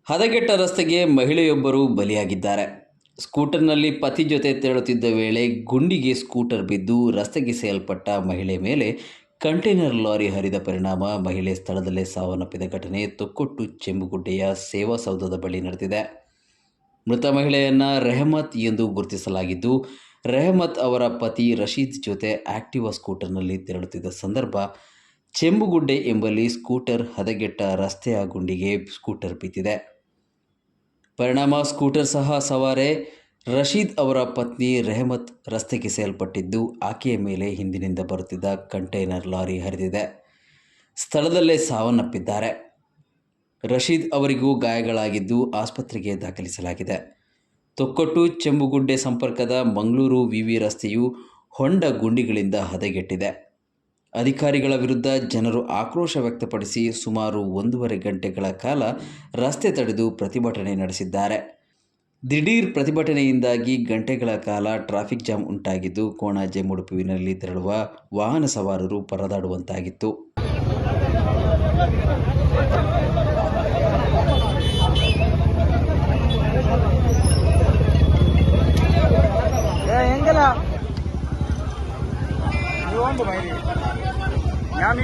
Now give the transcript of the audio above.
ಹದಗೆಟ್ಟ ರಸ್ತೆಗೆ ಮಹಿಳೆಯೊಬ್ಬರು ಬಲಿಯಾಗಿದ್ದಾರೆ. ಸ್ಕೂಟರ್ನಲ್ಲಿ ಪತಿ ಜೊತೆ ತೆರಳುತ್ತಿದ್ದ ವೇಳೆ ಗುಂಡಿಗೆ ಸ್ಕೂಟರ್ ಬಿದ್ದು ರಸ್ತೆಗೆಸೆಯಲ್ಪಟ್ಟ ಮಹಿಳೆ ಮೇಲೆ ಕಂಟೈನರ್ ಲಾರಿ ಹರಿದ ಪರಿಣಾಮ ಮಹಿಳೆ ಸ್ಥಳದಲ್ಲೇ ಸಾವನ್ನಪ್ಪಿದ ಘಟನೆ ತೊಕ್ಕೊಟ್ಟು ಚೆಂಬುಗುಡ್ಡೆಯ ಸೇವಾ ಸೌಧದ ಬಳಿ ನಡೆದಿದೆ. ಮೃತ ಮಹಿಳೆಯನ್ನು ರೆಹಮತ್ ಎಂದು ಗುರುತಿಸಲಾಗಿದ್ದು, ರೆಹಮತ್ ಅವರ ಪತಿ ರಶೀದ್ ಜೊತೆ ಆಕ್ಟಿವಾ ಸ್ಕೂಟರ್ನಲ್ಲಿ ತೆರಳುತ್ತಿದ್ದ ಸಂದರ್ಭ ಚೆಂಬುಗುಡ್ಡೆ ಎಂಬಲ್ಲಿ ಸ್ಕೂಟರ್ ಹದಗೆಟ್ಟ ರಸ್ತೆಯ ಗುಂಡಿಗೆ ಸ್ಕೂಟರ್ ಬಿದ್ದಿದೆ. ಪರಿಣಾಮ ಸ್ಕೂಟರ್ ಸಹ ಸವಾರೆ ರಶೀದ್ ಅವರ ಪತ್ನಿ ರೆಹಮತ್ ರಸ್ತೆಗೆಸೆಯಲ್ಪಟ್ಟಿದ್ದು, ಆಕೆಯ ಮೇಲೆ ಹಿಂದಿನಿಂದ ಬರುತ್ತಿದ್ದ ಕಂಟೈನರ್ ಲಾರಿ ಹರಿದಿದೆ. ಸ್ಥಳದಲ್ಲೇ ಸಾವನ್ನಪ್ಪಿದ್ದಾರೆ. ರಶೀದ್ ಅವರಿಗೂ ಗಾಯಗಳಾಗಿದ್ದು ಆಸ್ಪತ್ರೆಗೆ ದಾಖಲಿಸಲಾಗಿದೆ. ತೊಕ್ಕೊಟ್ಟು ಚೆಂಬುಗುಡ್ಡೆ ಸಂಪರ್ಕದ ಮಂಗಳೂರು ವಿವಿ ರಸ್ತೆಯು ಹೊಂಡ ಗುಂಡಿಗಳಿಂದ ಹದಗೆಟ್ಟಿದೆ. ಅಧಿಕಾರಿಗಳ ವಿರುದ್ಧ ಜನರು ಆಕ್ರೋಶ ವ್ಯಕ್ತಪಡಿಸಿ ಸುಮಾರು 1.5 ಗಂಟೆಗಳ ಕಾಲ ರಸ್ತೆ ತಡೆದು ಪ್ರತಿಭಟನೆ ನಡೆಸಿದ್ದಾರೆ. ದಿಢೀರ್ ಪ್ರತಿಭಟನೆಯಿಂದಾಗಿ ಗಂಟೆಗಳ ಕಾಲ ಟ್ರಾಫಿಕ್ ಜಾಮ್ ಉಂಟಾಗಿದ್ದು, ಕೋಣಾಜೆ ಮುಡುಪುವಿನಲ್ಲಿ ತೆರಳುವ ವಾಹನ ಸವಾರರು ಪರದಾಡುವಂತಾಗಿತ್ತು. ഞാൻ